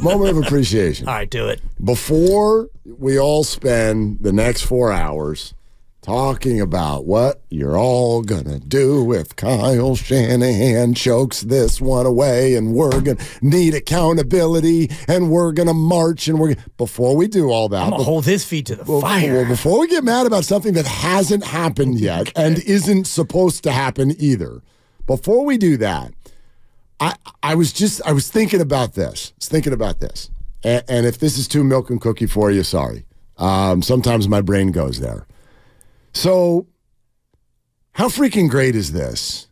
Moment of appreciation. All right, do it. Before we all spend the next 4 hours talking about what you're all going to do if Kyle Shanahan chokes this one away and we're going to need accountability and we're going to march and before we do all that. I'm going to hold his feet to the fire. Well, before we get mad about something that hasn't happened yet and isn't supposed to happen either, before we do that, I was thinking about this. And if this is too milk and cookie for you, sorry. Sometimes my brain goes there. So, how freaking great is this?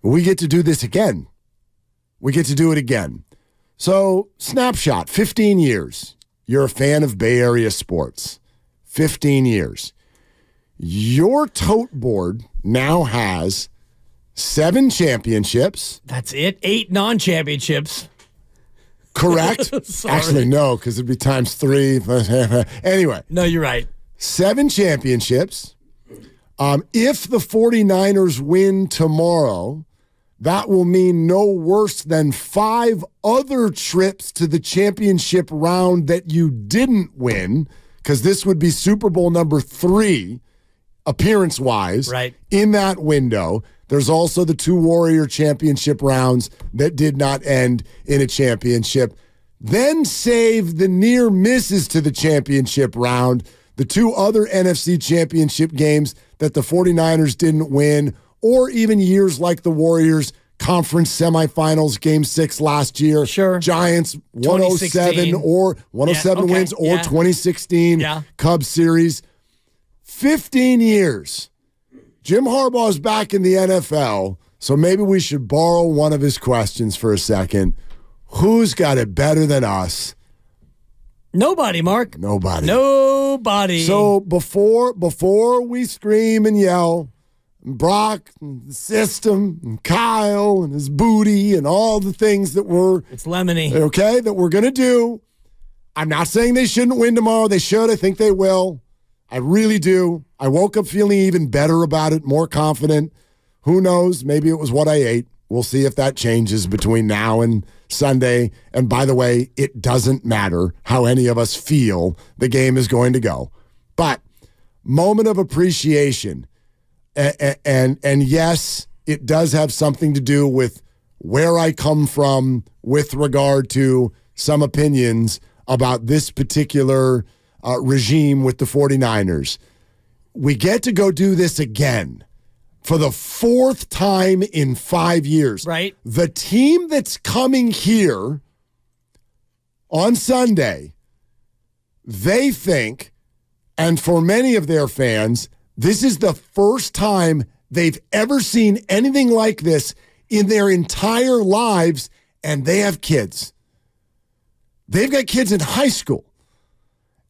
We get to do this again. We get to do it again. So, snapshot, 15 years. You're a fan of Bay Area sports. 15 years. Your tote board now has 7 championships. That's it. 8 non-championships. Correct? Actually, no, because it'd be times 3. Anyway. No, you're right. 7 championships. If the 49ers win tomorrow, that will mean no worse than 5 other trips to the championship round that you didn't win, because this would be Super Bowl number 3, appearance-wise, right, in that window. There's also the 2 Warrior championship rounds that did not end in a championship. Then save the near misses to the championship round, the 2 other NFC championship games that the 49ers didn't win, or even years like the Warriors conference semifinals, game 6 last year. Sure. Giants 107 or 107 wins, or 2016 Cubs series. 15 years. Jim Harbaugh's back in the NFL, so maybe we should borrow one of his questions for a second. Who's got it better than us? Nobody, Mark. Nobody. So before we scream and yell, Brock, and the system, and Kyle, and his booty, and all the things that it's lemony. Okay, that we're going to do. I'm not saying they shouldn't win tomorrow. They should. I think they will. I really do. I woke up feeling even better about it, more confident. Who knows? Maybe it was what I ate. We'll see if that changes between now and Sunday. And by the way, it doesn't matter how any of us feel the game is going to go. But moment of appreciation. And yes, it does have something to do with where I come from with regard to some opinions about this particular regime with the 49ers. We get to go do this again for the 4th time in 5 years. Right. The team that's coming here on Sunday, they think, and for many of their fans, this is the first time they've ever seen anything like this in their entire lives, and they have kids. They've got kids in high school.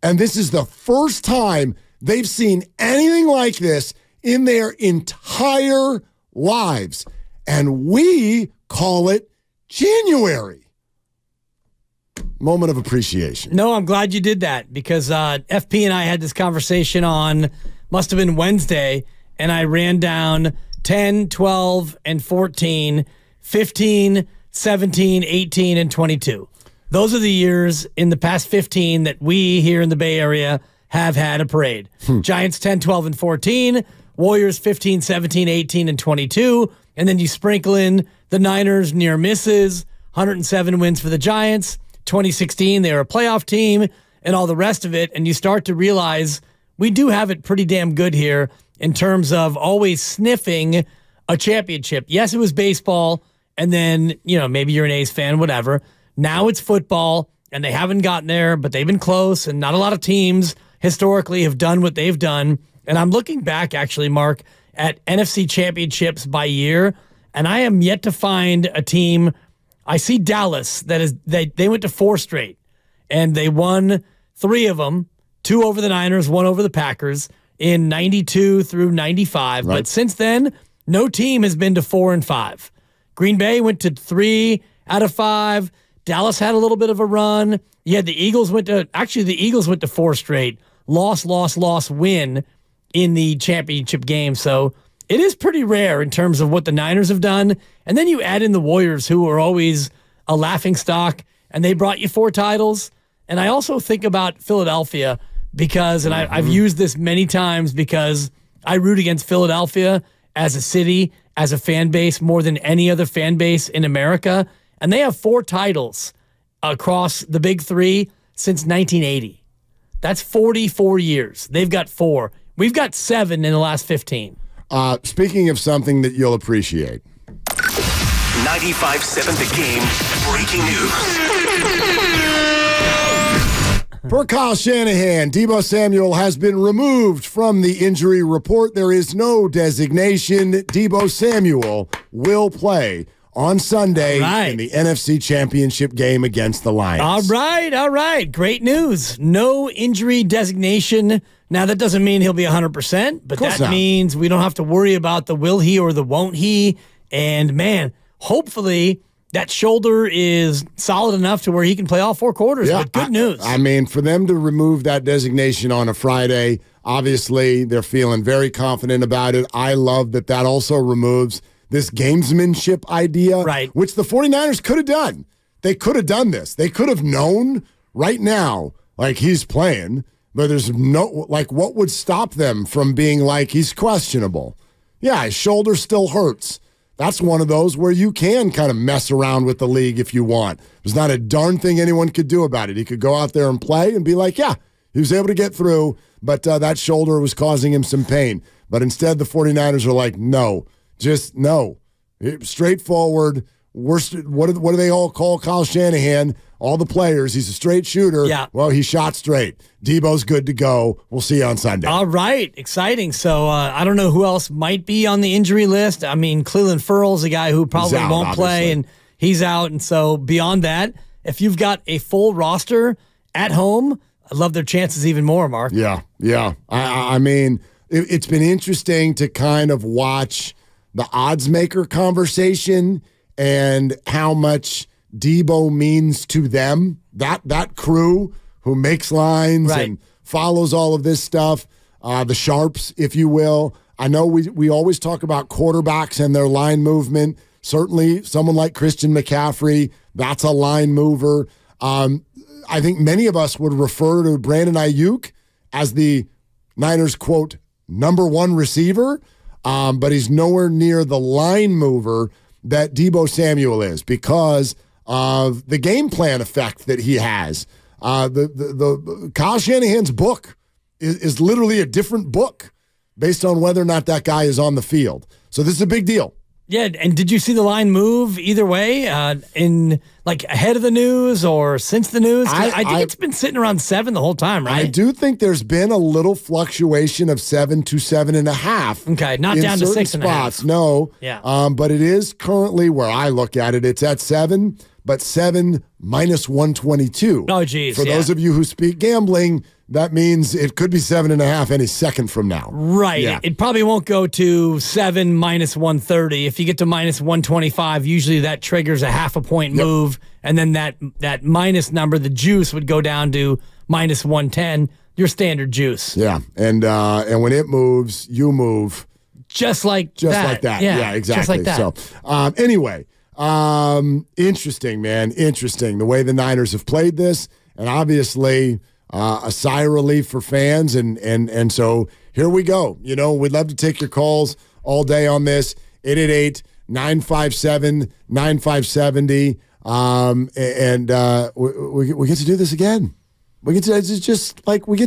And this is the first time they've seen anything like this in their entire lives. And we call it January. Moment of appreciation. No, I'm glad you did that, because FP and I had this conversation on, must have been Wednesday, and I ran down 10, 12, and 14, 15, 17, 18, and 22. Those are the years in the past 15 that we here in the Bay Area have had a parade. Giants 10, 12, and 14. Warriors 15, 17, 18, and 22. And then you sprinkle in the Niners near misses, 107 wins for the Giants. 2016, they were a playoff team, and all the rest of it. And you start to realize we do have it pretty damn good here in terms of always sniffing a championship. Yes, it was baseball, and then, maybe you're an A's fan, whatever. Now it's football, and they haven't gotten there, but they've been close, and not a lot of teams historically have done what they've done. And I'm looking back, actually, Mark, at NFC championships by year, and I am yet to find a team. I see Dallas, they went to 4 straight, and they won 3 of them, 2 over the Niners, 1 over the Packers in 92 through 95. Right. But since then, no team has been to 4 and 5. Green Bay went to 3 out of 5. Dallas had a little bit of a run. Yeah, the Eagles went to 4 straight. Loss, win in the championship game. So it is pretty rare in terms of what the Niners have done. And then you add in the Warriors, who are always a laughingstock. and they brought you 4 titles. And I also think about Philadelphia because, and I've used this many times because I root against Philadelphia as a city, as a fan base, more than any other fan base in America. And they have 4 titles across the big 3 since 1980. That's 44 years. They've got 4. We've got 7 in the last 15. Speaking of something that you'll appreciate. 95.7 The Game breaking news. Per Kyle Shanahan, Deebo Samuel has been removed from the injury report. There is no designation. Deebo Samuel will play on Sunday in the NFC Championship game against the Lions. All right. Great news. No injury designation. Now, that doesn't mean he'll be 100%, but that means we don't have to worry about the will he or the won't he. And, man, hopefully that shoulder is solid enough to where he can play all 4 quarters. Yeah, but good news. I mean, for them to remove that designation on a Friday, obviously they're feeling very confident about it. I love that also removes this gamesmanship idea, which the 49ers could have done. They could have done this. They could have known right now, like, he's playing, but there's no, like, what would stop them from being like, he's questionable? Yeah, his shoulder still hurts. That's one of those where you can kind of mess around with the league if you want. There's not a darn thing anyone could do about it. He could go out there and play and be like, yeah, he was able to get through, but that shoulder was causing him some pain. But instead, the 49ers are like, no, just no. Straightforward. What do they all call Kyle Shanahan? All the players. He's a straight shooter. Yeah. Well, he shot straight. Deebo's good to go. We'll see you on Sunday. All right. Exciting. So I don't know who else might be on the injury list. I mean, Cleveland Ferrell's a guy who probably won't play, and he's out. And so beyond that, if you've got a full roster at home, I love their chances even more, Mark. Yeah. I mean, it's been interesting to kind of watch the odds maker conversation and how much Deebo means to them, that crew who makes lines and follows all of this stuff, the sharps, if you will. I know we always talk about quarterbacks and their line movement. Certainly someone like Christian McCaffrey, that's a line mover. I think many of us would refer to Brandon Ayuk as the Niners, quote, #1 receiver, but he's nowhere near the line mover that Deebo Samuel is because of the game plan effect that he has. The Kyle Shanahan's book is literally a different book based on whether or not that guy is on the field. So this is a big deal. Yeah, and did you see the line move either way in like ahead of the news or since the news? I think it's been sitting around 7 the whole time, right? I do think there's been a little fluctuation of 7 to 7.5. Okay, not down to 6.5. No. Yeah. But it is currently where I look at it. It's at 7, but 7 minus 122. Oh, geez. For those of you who speak gambling, that means it could be 7.5 any second from now. Right. Yeah. It probably won't go to 7 minus 130. If you get to minus 125, usually that triggers a half a point move, and then that minus number, the juice, would go down to minus 110, your standard juice. Yeah. And when it moves, you move. Just like that. Yeah, exactly. Just like that. So anyway, interesting, man. Interesting. The way the Niners have played this, and obviously a sigh of relief for fans, and so here we go. You know, we'd love to take your calls all day on this. 888-957-9570. And we get to do this again. We get to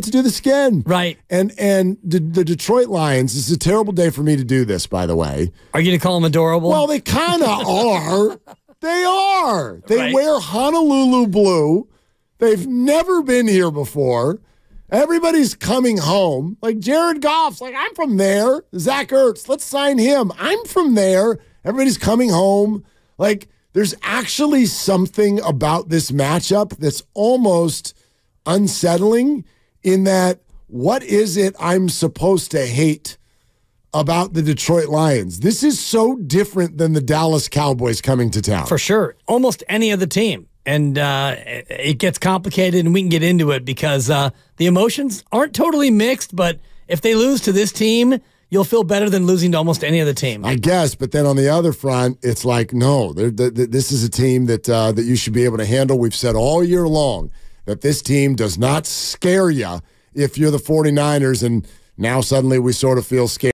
do this again. Right. And the Detroit Lions, this is a terrible day for me to do this, by the way. Are you going to call them adorable? Well, they kind of are. They are. They wear Honolulu blue. They've never been here before. Everybody's coming home. Like Jared Goff's like, I'm from there. Zach Ertz, let's sign him. I'm from there. Everybody's coming home. Like, there's actually something about this matchup that's almost unsettling in that, what is it I'm supposed to hate about the Detroit Lions? This is so different than the Dallas Cowboys coming to town. For sure. Almost any other team. And it gets complicated, and we can get into it because the emotions aren't totally mixed, but if they lose to this team, you'll feel better than losing to almost any other team. I guess, but then on the other front, it's like, no, this is a team that you should be able to handle. We've said all year long that this team does not scare you if you're the 49ers, and now suddenly we sort of feel scared.